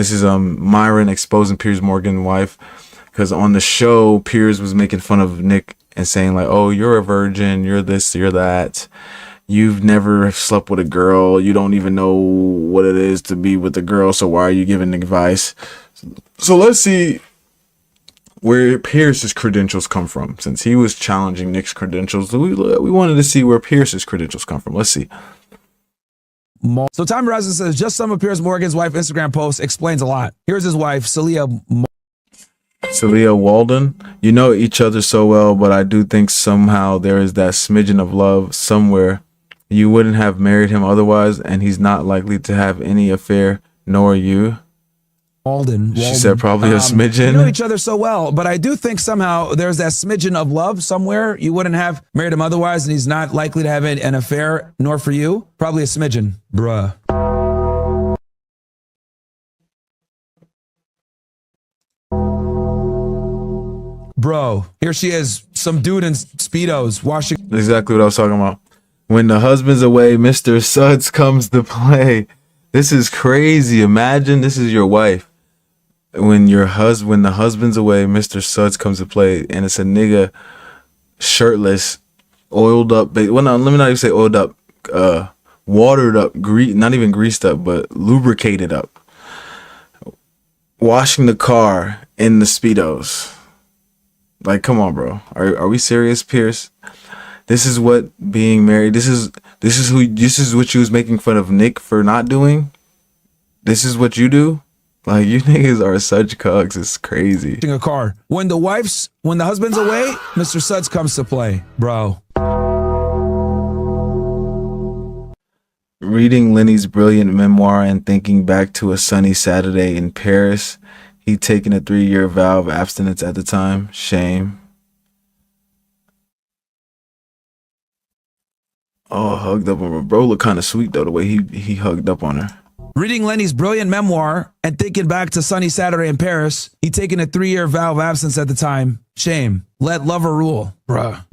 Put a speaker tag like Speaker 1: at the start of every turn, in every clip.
Speaker 1: This is Myron exposing Piers Morgan's wife, because on the show Piers was making fun of Nick and saying like, "Oh, you're a virgin, you're this, you're that. You've never slept with a girl. You don't even know what it is to be with a girl. So why are you giving advice?" So let's see where Pierce's credentials come from, since he was challenging Nick's credentials. We wanted to see where Pierce's credentials come from. Let's see.
Speaker 2: So Tom Rosen says, just some of Piers Morgan's wife Instagram posts explains a lot. Here's his wife, Celia
Speaker 1: Walden. You know each other so well, but I do think somehow there is that smidgen of love somewhere. You wouldn't have married him otherwise, and he's not likely to have any affair, nor you.
Speaker 2: Walden.
Speaker 1: She said probably a smidgen.
Speaker 2: You know each other so well, but I do think somehow there's that smidgen of love somewhere. You wouldn't have married him otherwise, and he's not likely to have an affair, nor for you. Probably a smidgen. Bruh. Bro, here she is, some dude in Speedos washing.
Speaker 1: Exactly what I was talking about. When the husband's away, Mr. Suds comes to play. This is crazy. Imagine this is your wife. When the husband's away, Mr. Suds comes to play, and it's a nigga shirtless, oiled up. Well, no, let me not even say oiled up. Watered up, not even greased up, but lubricated up. Washing the car in the Speedos. Like, come on, bro. Are we serious, Piers? This is what being married. This is what you was making fun of Nick for not doing. This is what you do. Like, you niggas are such cucks. It's crazy.
Speaker 2: A car. When the husband's away, Mr. Suds comes to play, bro.
Speaker 1: Reading Lenny's brilliant memoir and thinking back to a sunny Saturday in Paris. He'd taken a 3-year vow of abstinence at the time. Shame. Oh, hugged up on her. Bro looked kind of sweet, though, the way he hugged up on her.
Speaker 2: Reading Lenny's brilliant memoir and thinking back to sunny Saturday in Paris. He'd taken a 3-year vow of abstinence at the time. Shame. Let lover rule. Bruh.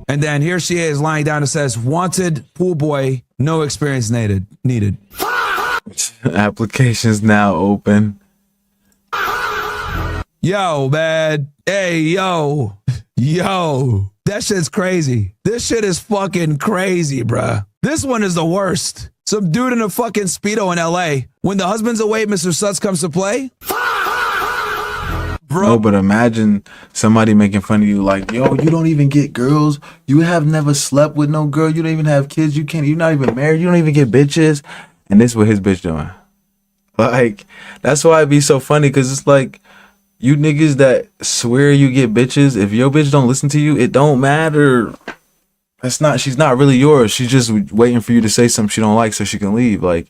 Speaker 2: And then here she is lying down and says, wanted pool boy, no experience needed.
Speaker 1: Applications now open.
Speaker 2: Yo, man. Hey, yo. That shit's crazy. This shit is fucking crazy, bruh. This one is the worst. Some dude in a fucking Speedo in LA. When the husband's away, Mr. Suds comes to play. Bro.
Speaker 1: No, but imagine somebody making fun of you like, yo, you don't even get girls. You have never slept with no girl. You don't even have kids. You're not even married. You don't even get bitches. And this is what his bitch doing. Like, that's why it'd be so funny, because it's like, you niggas that swear you get bitches, if your bitch don't listen to you, it don't matter. She's not really yours. She's just waiting for you to say something she don't like so she can leave. Like,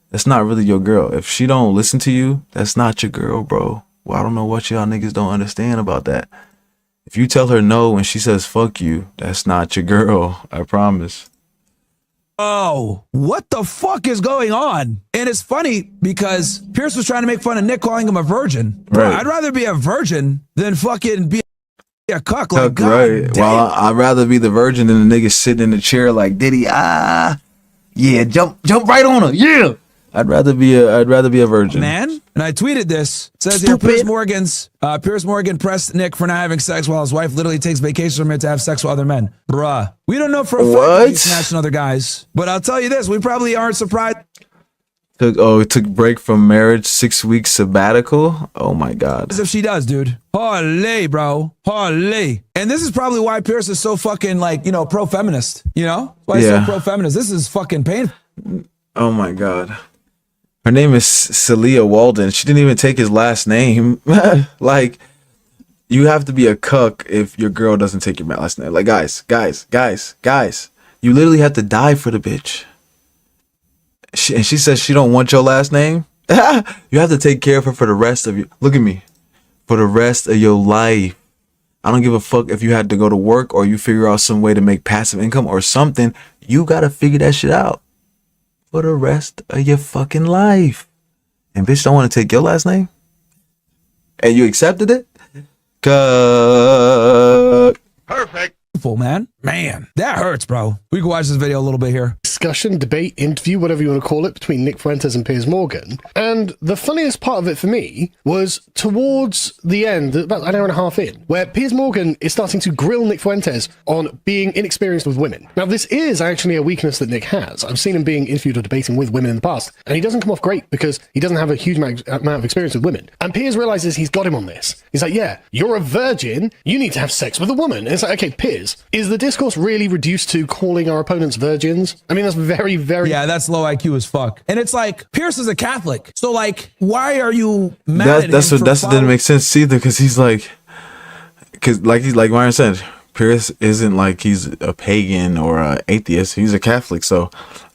Speaker 1: that's not really your girl. If she don't listen to you, that's not your girl, bro. Well, I don't know what y'all niggas don't understand about that. If you tell her no and she says fuck you, that's not your girl. I promise.
Speaker 2: Oh, what the fuck is going on? And it's funny because Pierce was trying to make fun of Nick calling him a virgin. Bro, right. I'd rather be a virgin than fucking be a cuck. Like, God,
Speaker 1: right. Damn. Well, I'd rather be the virgin than the nigga sitting in the chair like, did he? Yeah, jump right on her. Yeah. I'd rather be a virgin.
Speaker 2: Man. And I tweeted this. It says here, Piers Morgan pressed Nick for not having sex while his wife literally takes vacations from it to have sex with other men. Bruh. We don't know for a fact he's smashing other guys. But I'll tell you this, we probably aren't surprised.
Speaker 1: Took break from marriage, 6 weeks sabbatical. Oh my God.
Speaker 2: As if she does, dude. Holy, bro. Holy. And this is probably why Piers is so fucking pro-feminist. You know? Why he's so pro-feminist. This is fucking painful.
Speaker 1: Oh my God. Her name is Celia Walden. She didn't even take his last name. Like, you have to be a cuck if your girl doesn't take your last name. Like, guys, you literally have to die for the bitch. And she says she don't want your last name. You have to take care of her for the rest of your, look at me, for the rest of your life. I don't give a fuck if you had to go to work or you figure out some way to make passive income or something. You got to figure that shit out for the rest of your fucking life. And bitch don't want to take your last name? And you accepted it?
Speaker 2: Perfect. Man, that hurts, bro. We can watch this video a little bit here.
Speaker 3: discussion, debate, interview, whatever you want to call it, between Nick Fuentes and Piers Morgan. And the funniest part of it for me was towards the end, about an hour and a half in, where Piers Morgan is starting to grill Nick Fuentes on being inexperienced with women. Now, this is actually a weakness that Nick has. I've seen him being interviewed or debating with women in the past, and he doesn't come off great because he doesn't have a huge amount of experience with women. And Piers realizes he's got him on this. He's like, yeah, you're a virgin, you need to have sex with a woman. And it's like, okay, Piers, is the discourse really reduced to calling our opponents virgins? I mean, that's very, very...
Speaker 2: Yeah, that's low IQ as fuck. And it's like, Piers is a Catholic. So like, why are you mad at him?
Speaker 1: That's what didn't make sense either, because he's like Ryan said, Piers isn't like he's a pagan or an atheist. He's a Catholic. So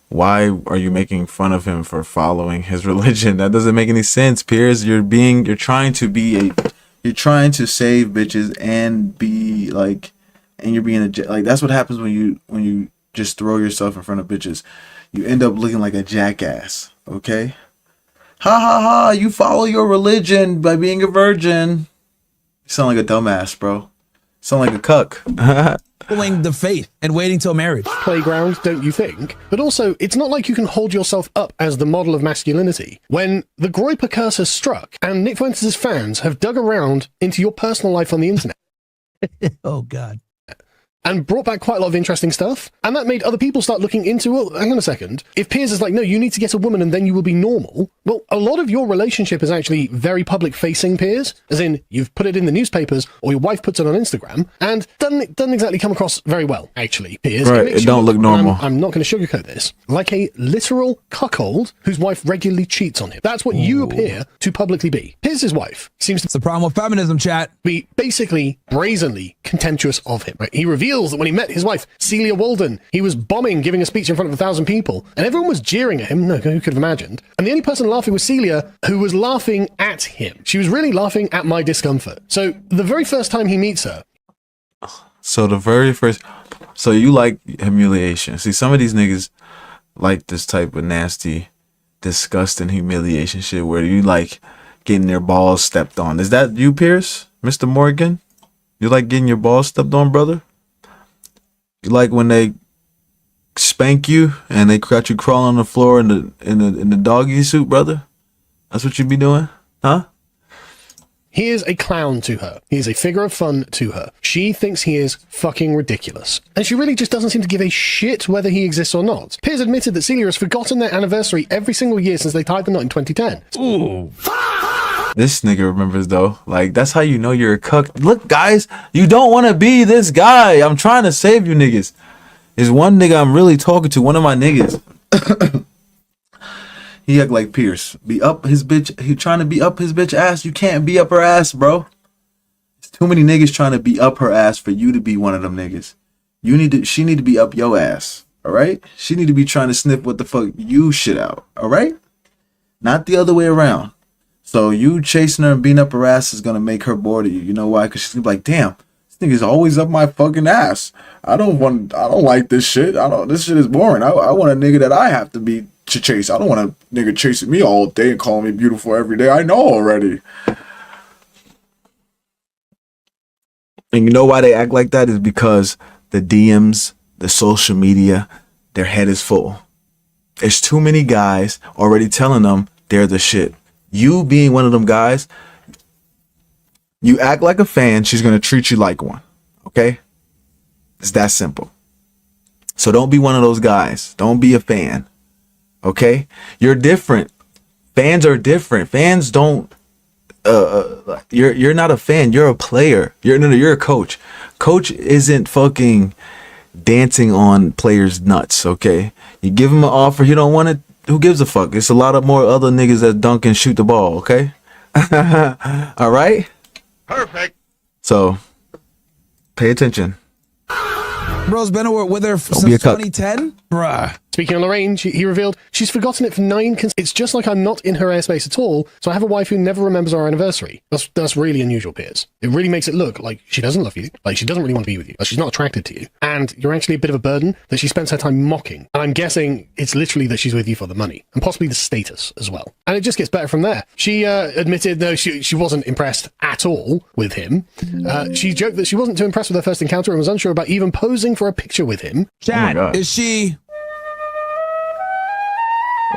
Speaker 1: why are you making fun of him for following his religion? That doesn't make any sense, Piers. You're trying to save bitches and be like, and you're being like, that's what happens when you just throw yourself in front of bitches. You end up looking like a jackass. Okay. Ha ha ha. You follow your religion by being a virgin. You sound like a dumbass, bro. You sound like a cuck.
Speaker 2: Following the faith and waiting till marriage.
Speaker 3: Playground, don't you think? But also, it's not like you can hold yourself up as the model of masculinity when the Groyper curse has struck and Nick Fuentes' fans have dug around into your personal life on the internet.
Speaker 2: Oh, God.
Speaker 3: And brought back quite a lot of interesting stuff. And that made other people start looking into, well, hang on a second. If Piers is like, no, you need to get a woman and then you will be normal. Well, a lot of your relationship is actually very public facing, Piers. As in, you've put it in the newspapers or your wife puts it on Instagram and doesn't exactly come across very well, actually, Piers.
Speaker 1: Right, it don't look normal.
Speaker 3: I'm not going to sugarcoat this. Like a literal cuckold whose wife regularly cheats on him. That's what you appear to publicly be. Piers' wife seems to
Speaker 2: It's the problem with feminism, chat.
Speaker 3: be basically brazenly contemptuous of him. Right? He reveals that when he met his wife, Celia Walden, he was bombing, giving a speech in front of 1,000 people, and everyone was jeering at him. No, who could have imagined? And the only person laughing was Celia, who was laughing at him. She was really laughing at my discomfort. So the very first time he meets her...
Speaker 1: So you like humiliation. See, some of these niggas like this type of nasty, disgusting humiliation shit where you like getting their balls stepped on. Is that you, Piers? Mr. Morgan? You like getting your balls stepped on, brother? You like when they spank you and they got you crawling on the floor in the doggy suit, brother? That's what you be doing, huh?
Speaker 3: He is a clown to her. He is a figure of fun to her. She thinks he is fucking ridiculous. And she really just doesn't seem to give a shit whether he exists or not. Piers admitted that Celia has forgotten their anniversary every single year since they tied the knot in 2010.
Speaker 2: Ooh.
Speaker 1: This nigga remembers though. Like, that's how you know you're a cuck. Look, guys, you don't want to be this guy. I'm trying to save you niggas. There's one nigga I'm really talking to, one of my niggas. He act like Pierce. Be up his bitch. He trying to be up his bitch ass. You can't be up her ass, bro. There's too many niggas trying to be up her ass for you to be one of them niggas. She need to be up your ass. All right? She need to be trying to sniff what the fuck you shit out. All right? Not the other way around. So you chasing her and beating up her ass is gonna make her bored of you. You know why? Because she's gonna be like, damn, this nigga's always up my fucking ass. I don't like this shit. This shit is boring. I want a nigga that I have to chase. I don't want a nigga chasing me all day and calling me beautiful every day. I know already. And you know why they act like that is because the DMs, the social media, their head is full. There's too many guys already telling them they're the shit. You being one of them guys, you act like a fan, she's going to treat you like one. Okay? It's that simple. So don't be one of those guys. Don't be a fan. Okay? You're different. Fans are different. Fans don't you're not a fan, you're a player. You're a coach. Coach isn't fucking dancing on players' nuts, okay? You give him an offer, you don't want it. Who gives a fuck? It's a lot of more other niggas that dunk and shoot the ball, okay? All right?
Speaker 4: Perfect.
Speaker 1: So, pay attention.
Speaker 2: Bro's been with her since
Speaker 1: be a cuck.
Speaker 2: 2010? Bruh.
Speaker 3: Speaking of Lorraine, he revealed she's forgotten it for 9 It's just like I'm not in her airspace at all, so I have a wife who never remembers our anniversary. That's really unusual, Piers. It really makes it look like she doesn't love you, like she doesn't really want to be with you, like she's not attracted to you, and you're actually a bit of a burden that she spends her time mocking. And I'm guessing it's literally that she's with you for the money, and possibly the status as well. And it just gets better from there. She admitted, no, she wasn't impressed at all with him. She joked that she wasn't too impressed with her first encounter and was unsure about even posing for a picture with him.
Speaker 2: Chad, is she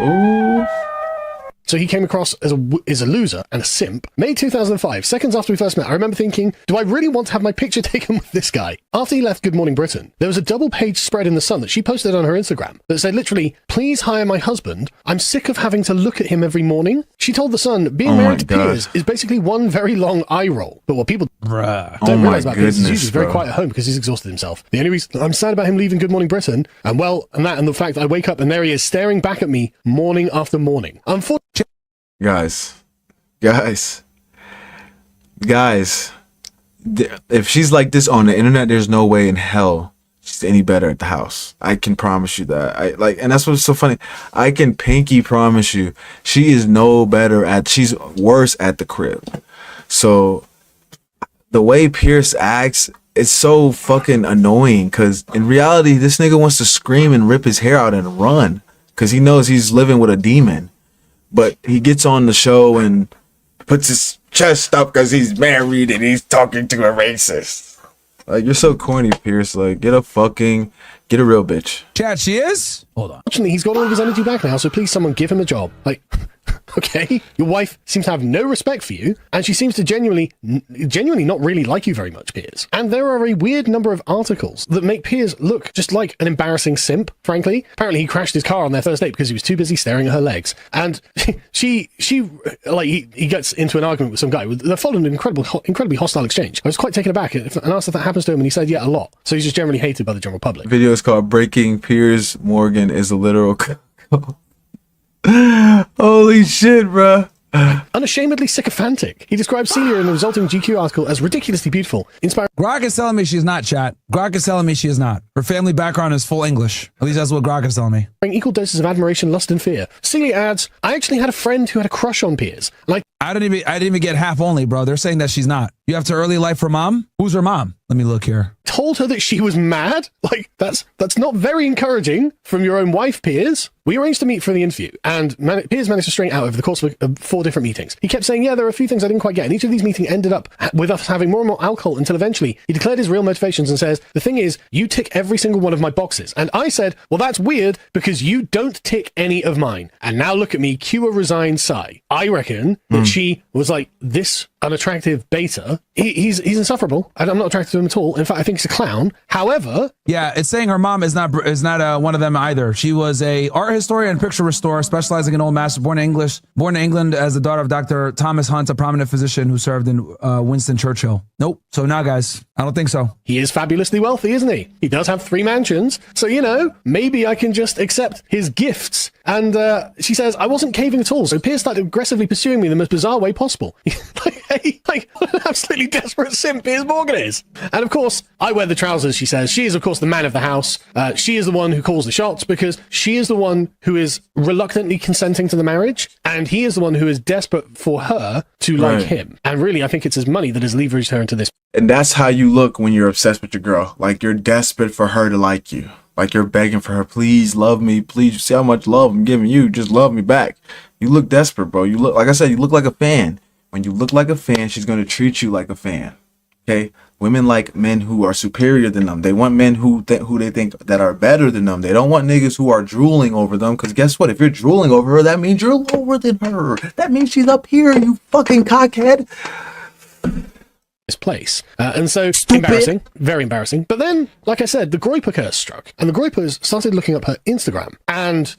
Speaker 1: Ooh.
Speaker 3: So he came across as a loser and a simp. May 2005, seconds after we first met, I remember thinking, do I really want to have my picture taken with this guy? After he left Good Morning Britain, there was a double-page spread in The Sun that she posted on her Instagram that said literally, please hire my husband. I'm sick of having to look at him every morning. She told The Sun, being married to Piers is basically one very long eye roll. But what people don't realize about Piers is he's very quiet at home because he's exhausted himself. The only reason I'm sad about him leaving Good Morning Britain, and the fact that I wake up and there he is staring back at me morning after morning. Unfortunately,
Speaker 1: Guys, if she's like this on the internet, there's no way in hell she's any better at the house. I can promise you that. And that's what's so funny. I can pinky promise you, she is she's worse at the crib. So the way Pierce acts, it's so fucking annoying, because in reality, this nigga wants to scream and rip his hair out and run because he knows he's living with a demon. But he gets on the show and puts his chest up because he's married and he's talking to a racist. Like, you're so corny, Pierce. Like, get a real bitch.
Speaker 2: Chat, she is? Hold on.
Speaker 3: Fortunately, he's got all of his energy back now, so please someone give him a job. Like, okay, your wife seems to have no respect for you, and she seems to genuinely not really like you very much, Piers. And there are a weird number of articles that make Piers look just like an embarrassing simp, frankly. Apparently, he crashed his car on their first date because he was too busy staring at her legs. And he gets into an argument with some guy. They're following an incredibly hostile exchange. I was quite taken aback and asked if that happens to him, and he said, yeah, a lot. So he's just generally hated by the general public.
Speaker 1: The video is called Breaking Piers Morgan is a Literal Holy shit, bruh.
Speaker 3: Unashamedly sycophantic. He describes Celia in the resulting GQ article as ridiculously beautiful, inspiring.
Speaker 2: Grok is telling me she's not, chat. Grok is telling me she is not. Her family background is full English. At least that's what Grok is telling me.
Speaker 3: Equal doses of admiration, lust, and fear. Celia adds, I actually had a friend who had a crush on Piers. Like,
Speaker 2: I didn't even get half only, bro. They're saying that she's not. You have to early life her mom? Who's her mom? Let me look here.
Speaker 3: Told her that she was mad? Like, that's not very encouraging from your own wife, Piers. We arranged to meet for the interview, and Piers managed to string out over the course of 4 different meetings. He kept saying, yeah, there are a few things I didn't quite get, and each of these meetings ended up with us having more and more alcohol until eventually he declared his real motivations and says, the thing is, you tick every single one of my boxes. And I said, well, that's weird because you don't tick any of mine. And now look at me, cue a resigned sigh. I reckon that she was like, this unattractive beta, he's insufferable, and I'm not attracted to him at all. In fact, I think he's a clown. However,
Speaker 2: yeah, it's saying her mom is not one of them either. She was a art historian and picture restorer, specializing in Old Masters, born in England as the daughter of Dr. Thomas Hunt, a prominent physician who served in Winston Churchill. Nope. So now, guys, I don't think so.
Speaker 3: He is fabulously wealthy, isn't he? He does have 3 mansions, so maybe I can just accept his gifts. And she says, I wasn't caving at all, so Piers started aggressively pursuing me in the most bizarre way possible. Like, what an absolutely desperate simp Piers Morgan is. And of course, I wear the trousers, she says. She is, of course, the man of the house. She is the one who calls the shots because she is the one who is reluctantly consenting to the marriage, and he is the one who is desperate for her to like him. And really, I think it's his money that has leveraged her into this.
Speaker 1: And that's how you look when you're obsessed with your girl. Like, you're desperate for her to like you. Like, you're begging for her, please love me. Please, see how much love I'm giving you. Just love me back. You look desperate, bro. You look, like I said, you look like a fan. When you look like a fan, she's going to treat you like a fan. Okay? Women like men who are superior than them. They want men who they think that are better than them. They don't want niggas who are drooling over them. Because guess what? If you're drooling over her, that means you're lower than her. That means she's up here, you fucking cockhead.
Speaker 3: This place. And so,
Speaker 1: Stupid.
Speaker 3: embarrassing, very embarrassing. But then, like I said, the Groiper curse struck, and the Groipers started looking up her Instagram. And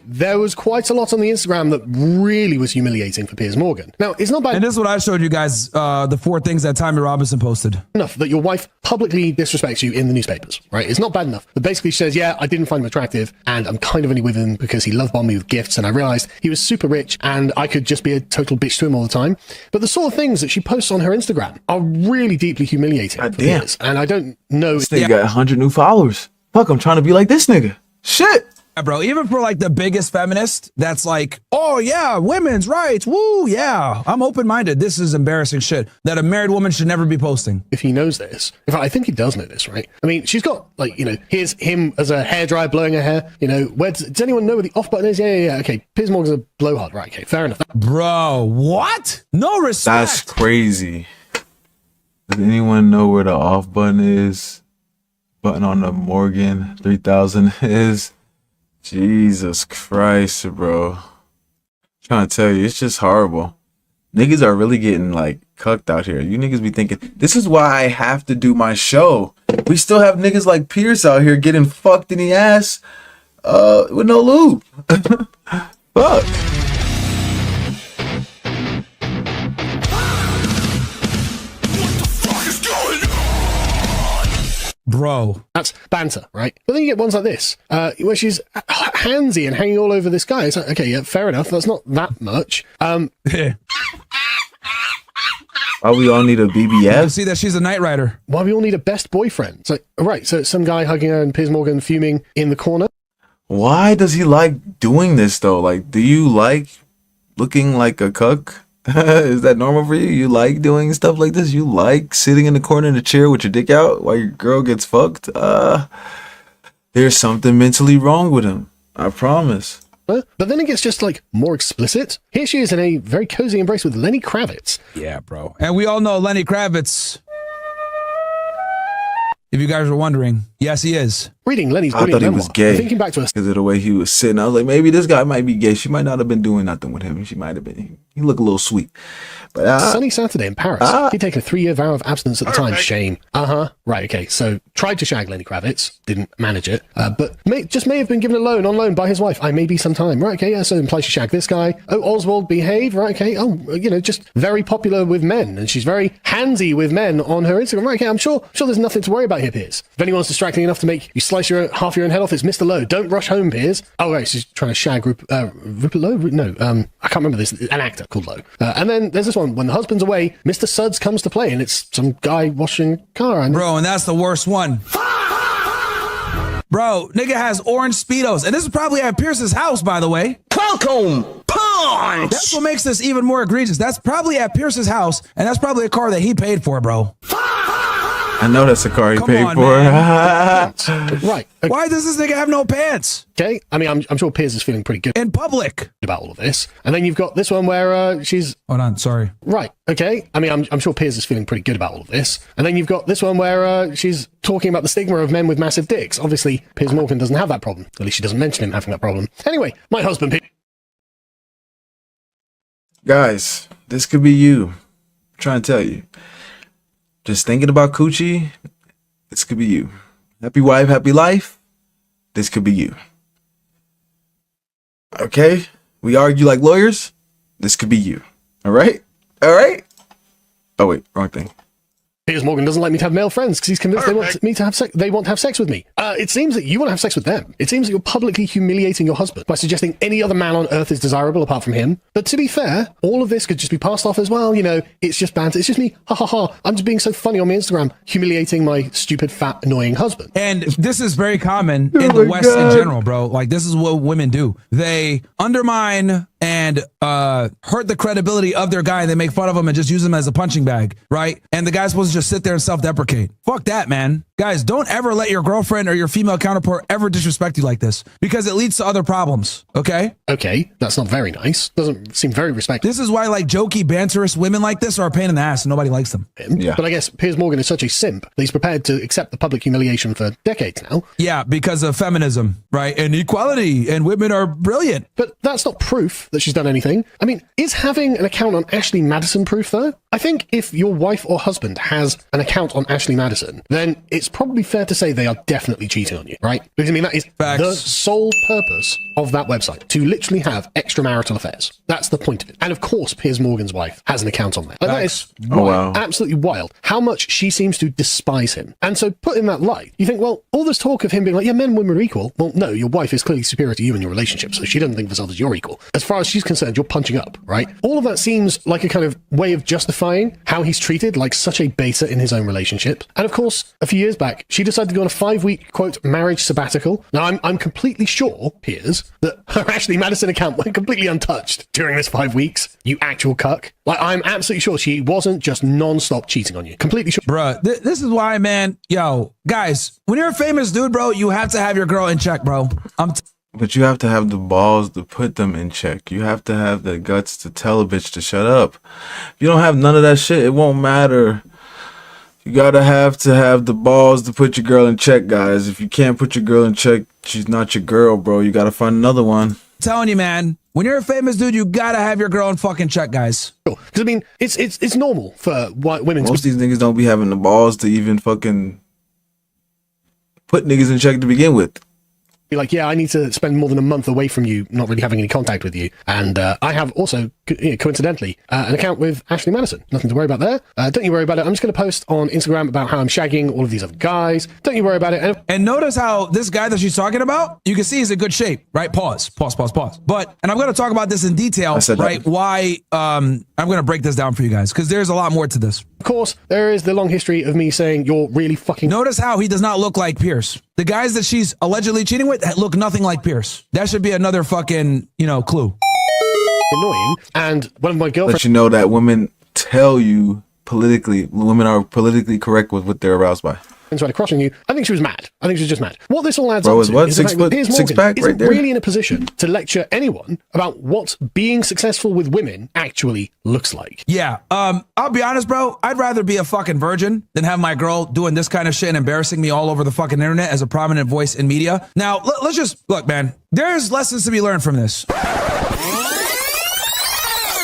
Speaker 3: there was quite a lot on the Instagram that really was humiliating for Piers Morgan. Now, it's not bad
Speaker 2: And this is what I showed you guys, the 4 things that Tommy Robinson posted.
Speaker 3: enough that your wife publicly disrespects you in the newspapers, right? It's not bad enough. But basically she says, yeah, I didn't find him attractive, and I'm kind of only with him because he love bombed me with gifts, and I realized he was super rich, and I could just be a total bitch to him all the time. But the sort of things that she posts on her Instagram are really deeply humiliating for Piers. And I don't know.
Speaker 1: This nigga got 100 new followers. Fuck, I'm trying to be like this nigga. Shit.
Speaker 2: Yeah, bro, even for like the biggest feminist that's like, oh yeah, women's rights, woo, yeah, I'm open-minded. This is embarrassing shit that a married woman should never be posting.
Speaker 3: If he knows this, in fact, I think he does know this, right? I mean, she's got like, here's him as a hairdryer blowing her hair. Does anyone know where the off button is? Yeah. Okay, Piers Morgan's a blowhard, right? Okay, fair enough.
Speaker 2: Bro, what? No respect.
Speaker 1: That's crazy. Does anyone know where the off button is? Button on the Morgan 3000 is. Jesus Christ, bro. Trying to tell you, it's just horrible. Niggas are really getting like cucked out here. You niggas be thinking, this is why I have to do my show. We still have niggas like Piers out here getting fucked in the ass with no lube. Fuck.
Speaker 2: Bro.
Speaker 3: That's banter, right? But then you get ones like this, where she's handsy and hanging all over this guy. It's like, okay, yeah, fair enough. That's not that much.
Speaker 1: Why we all need a
Speaker 2: You
Speaker 1: BBS?
Speaker 2: see that she's a night rider.
Speaker 3: Why we all need a best boyfriend? It's like, right, so it's some guy hugging her and Piers Morgan fuming in the corner.
Speaker 1: Why does he like doing this though? Like, do you like looking like a cuck? Is that normal for you? You like doing stuff like this? You like sitting in the corner in a chair with your dick out while your girl gets fucked? There's something mentally wrong with him. I promise.
Speaker 3: But then it gets just like more explicit. Here she is in a very cozy embrace with Lenny Kravitz.
Speaker 2: Yeah, bro. And we all know Lenny Kravitz. If you guys were wondering, yes, he is.
Speaker 3: Reading Lenny's
Speaker 1: I thought
Speaker 3: brilliant
Speaker 1: he
Speaker 3: memoir,
Speaker 1: was gay.
Speaker 3: thinking back to us.
Speaker 1: Because of the way he was sitting. I was like, maybe this guy might be gay. She might not have been doing nothing with him. She might have been. He looked a little sweet. But
Speaker 3: Sunny Saturday in Paris. He'd taken a 3-year vow of abstinence at the time. Shame. Right, okay. So tried to shag Lenny Kravitz. Didn't manage it. But may have been given a loan on loan by his wife. I may be some time. Right, okay, yeah. So implies she shagged this guy. Oh, Oswald behave. Right, okay. Oh, just very popular with men. And she's very handsy with men on her Instagram. Right, okay. I'm sure there's nothing to worry about here, Piers. If anyone's distracting enough to make you slice half your own head off, it's Mr. Lowe. Don't rush home, Piers. Oh, right. She's trying to shag Rupert Lowe? No, I can't remember this. An actor called Lowe. And then there's this one. When the husband's away, Mr. Suds comes to play, and it's some guy washing a car. And
Speaker 2: Bro, and that's the worst one. Bro, nigga has orange Speedos. And this is probably at Pierce's house, by the way.
Speaker 4: Welcome, punch!
Speaker 2: That's what makes this even more egregious. That's probably at Pierce's house, and that's probably a car that he paid for, bro.
Speaker 1: I know that's a car he
Speaker 2: Come
Speaker 1: paid
Speaker 2: on,
Speaker 1: for.
Speaker 3: right.
Speaker 2: Why does this nigga have no pants?
Speaker 3: Okay. I mean, I'm sure Piers is feeling pretty good
Speaker 2: In public.
Speaker 3: about all of this. And then you've got this one where she's
Speaker 2: Hold on, sorry.
Speaker 3: right. Okay. I mean, I'm sure Piers is feeling pretty good about all of this. And then you've got this one where she's talking about the stigma of men with massive dicks. Obviously, Piers Morgan doesn't have that problem. At least she doesn't mention him having that problem. Anyway, my husband.
Speaker 1: Guys, this could be you. I'm trying to tell you. Just thinking about coochie, this could be you. Happy wife, happy life, this could be you. Okay? We argue like lawyers, this could be you. All right? All right? Oh, wait, wrong thing.
Speaker 3: Piers Morgan doesn't like me to have male friends because he's convinced they want me to have sex. They want to have sex with me. It seems that you want to have sex with them. It seems that you're publicly humiliating your husband by suggesting any other man on earth is desirable apart from him. But to be fair, all of this could just be passed off as well. It's just banter. It's just me. Ha ha ha. I'm just being so funny on my Instagram, humiliating my stupid, fat, annoying husband.
Speaker 2: And this is very common in the West in general, bro. Like, this is what women do. They undermine and hurt the credibility of their guy, and they make fun of him and just use him as a punching bag, right? And the guy's supposed to just sit there and self-deprecate. Fuck that, man. Guys, don't ever let your girlfriend or your female counterpart ever disrespect you like this, because it leads to other problems, okay?
Speaker 3: Okay, that's not very nice. Doesn't seem very respectful.
Speaker 2: This is why, like, jokey, banterous women like this are a pain in the ass and nobody likes them.
Speaker 1: Yeah.
Speaker 3: But I guess Piers Morgan is such a simp that he's prepared to accept the public humiliation for decades now.
Speaker 2: Yeah, because of feminism, right? And equality, and women are brilliant.
Speaker 3: But that's not proof that she's done anything. I mean, is having an account on Ashley Madison proof, though? I think if your wife or husband has an account on Ashley Madison, then it's probably fair to say they are definitely cheating on you, right? Because, I mean, that is
Speaker 2: Facts.
Speaker 3: the sole purpose of that website, to literally have extramarital affairs. That's the point of it. And of course, Piers Morgan's wife has an account on there. Like, that is
Speaker 1: Oh,
Speaker 3: wild,
Speaker 1: wow.
Speaker 3: absolutely wild. How much she seems to despise him. And so put in that light, you think, well, all this talk of him being like, yeah, men and women are equal. Well, no, your wife is clearly superior to you in your relationship, so she doesn't think of herself as your equal. As far as she's concerned, you're punching up, right? All of that seems like a kind of way of justifying how he's treated like such a beta in his own relationship. And of course, a few years back, she decided to go on a 5-week, quote, marriage sabbatical. Now, I'm completely sure, Piers, that her Ashley Madison account went completely untouched during this 5 weeks, you actual cuck. Like, I'm absolutely sure she wasn't just non-stop cheating on you. Completely sure.
Speaker 2: Bruh, this is why, man, yo, guys, when you're a famous dude, bro, you have to have your girl in check, bro.
Speaker 1: But you have to have the balls to put them in check. You have to have the guts to tell a bitch to shut up. If you don't have none of that shit, it won't matter. You gotta have to have the balls to put your girl in check, guys. If you can't put your girl in check, She's not your girl, bro. You gotta find another one.
Speaker 2: Telling you, man, when you're a famous dude, you gotta have your girl in fucking check, guys.
Speaker 3: Because I mean, it's normal for white women
Speaker 1: Most of these niggas don't be having the balls to even fucking put niggas in check to begin with.
Speaker 3: be like, yeah, I need to spend more than a month away from you, not really having any contact with you. And I have also, coincidentally, an account with Ashley Madison. Nothing to worry about there. Don't you worry about it. I'm just going to post on Instagram about how I'm shagging all of these other guys. Don't you worry about it.
Speaker 2: And notice how this guy that she's talking about, you can see he's in good shape, right? Pause. But, and I'm going to talk about this in detail, right? Why, I'm going to break this down for you guys, because there's a lot more to this.
Speaker 3: Of course, there is the long history of me saying you're really fucking...
Speaker 2: Notice how he does not look like Piers. The guys that she's allegedly cheating with look nothing like Piers. That should be another fucking, clue.
Speaker 3: Annoying. And one of my girlfriends...
Speaker 1: Let you know that women tell you women are politically correct with what they're aroused by.
Speaker 3: Started crossing you. I think she was mad. I think she was just mad. What this all adds
Speaker 1: Bro,
Speaker 3: up to
Speaker 1: what?
Speaker 3: is
Speaker 1: 6
Speaker 3: the fact that
Speaker 1: foot,
Speaker 3: Piers
Speaker 1: 6
Speaker 3: Morgan
Speaker 1: pack
Speaker 3: isn't
Speaker 1: right there?
Speaker 3: really in a position to lecture anyone about what being successful with women actually looks like.
Speaker 2: Yeah. I'll be honest, bro. I'd rather be a fucking virgin than have my girl doing this kind of shit and embarrassing me all over the fucking internet as a prominent voice in media. Now, let's just look, man. There's lessons to be learned from this.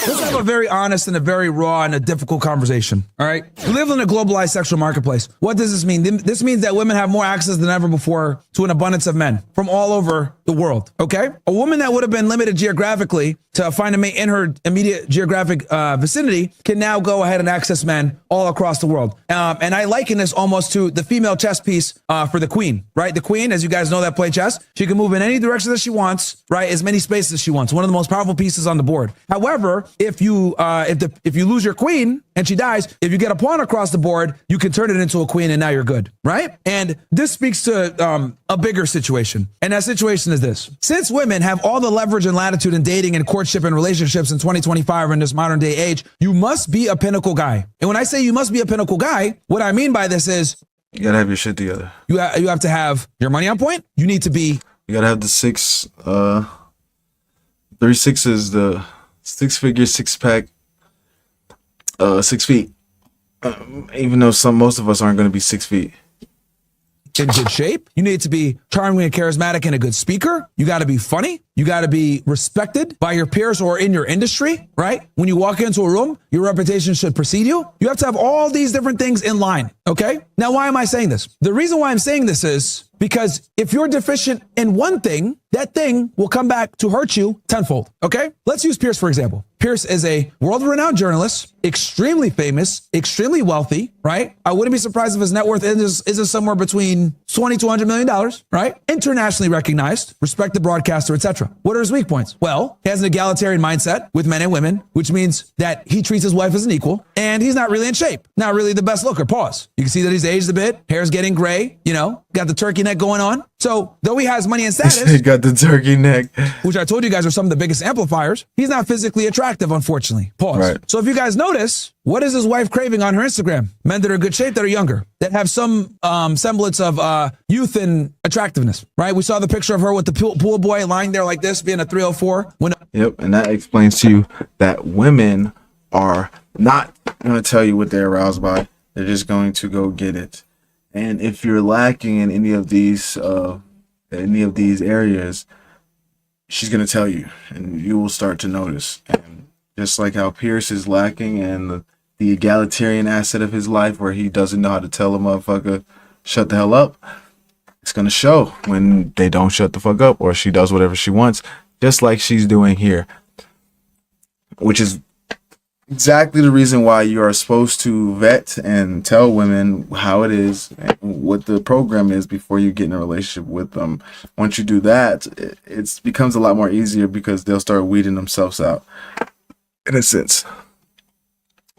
Speaker 2: Let's have a very honest and a very raw and a difficult conversation, all right? We live in a globalized sexual marketplace. What does this mean? This means that women have more access than ever before to an abundance of men from all over the world, okay? A woman that would have been limited geographically to find a mate in her immediate geographic vicinity can now go ahead and access men all across the world. And I liken this almost to the female chess piece for the queen, right? The queen, as you guys know that play chess, she can move in any direction that she wants, right? As many spaces as she wants. One of the most powerful pieces on the board. However, if you lose your queen and she dies, if you get a pawn across the board, you can turn it into a queen and now you're good, right? And this speaks to a bigger situation. And that situation is this. Since women have all the leverage and latitude in dating and courtship and relationships in 2025 in this modern day age, you must be a pinnacle guy. And when I say you must be a pinnacle guy, what I mean by this is
Speaker 1: you gotta have your shit together.
Speaker 2: You have to have your money on point. You need to be...
Speaker 1: You gotta have the 3 sixes, the 6-figure 6-pack, 6 feet. Even though most of us aren't going to be 6 feet.
Speaker 2: In good shape. You need to be charming and charismatic and a good speaker. You got to be funny. You got to be respected by your peers or in your industry, right? When you walk into a room, your reputation should precede you. You have to have all these different things in line, okay? Now, why am I saying this? The reason why I'm saying this is because if you're deficient in one thing, that thing will come back to hurt you tenfold, okay? Let's use Piers, for example. Piers is a world-renowned journalist, extremely famous, extremely wealthy, right? I wouldn't be surprised if his net worth is somewhere between $20 to $100 million, right? Internationally recognized, respected broadcaster, etc. What are his weak points? Well, he has an egalitarian mindset with men and women, which means that he treats his wife as an equal, and he's not really in shape. Not really the best looker. Pause. You can see that he's aged a bit. Hair's getting gray, got the turkey neck going on. So though he has money and status,
Speaker 1: he got the turkey neck,
Speaker 2: which I told you guys are some of the biggest amplifiers, he's not physically attractive, unfortunately. Pause. Right. So if you guys notice, what is his wife craving on her Instagram? Men that are in good shape, that are younger, that have some semblance of youth and attractiveness, right? We saw the picture of her with the pool boy lying there like this, being a 304.
Speaker 1: Yep, and that explains to you that women are not going to tell you what they're aroused by. They're just going to go get it. And if you're lacking in any of these areas, she's going to tell you, and you will start to notice. And just like how Piers is lacking in the egalitarian asset of his life, where he doesn't know how to tell a motherfucker, shut the hell up, it's going to show when they don't shut the fuck up, or she does whatever she wants, just like she's doing here, which is exactly the reason why you are supposed to vet and tell women how it is and what the program is before you get in a relationship with them. Once you do that, it becomes a lot more easier because they'll start weeding themselves out, in a sense.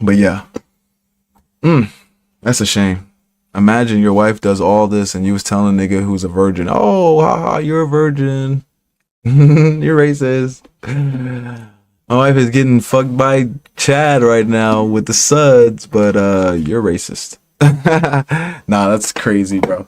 Speaker 1: But yeah, that's a shame. Imagine your wife does all this and you was telling a nigga who's a virgin, oh, haha, you're a virgin. You're racist. My wife is getting fucked by Chad right now with the suds, but you're racist. Nah, that's crazy, bro.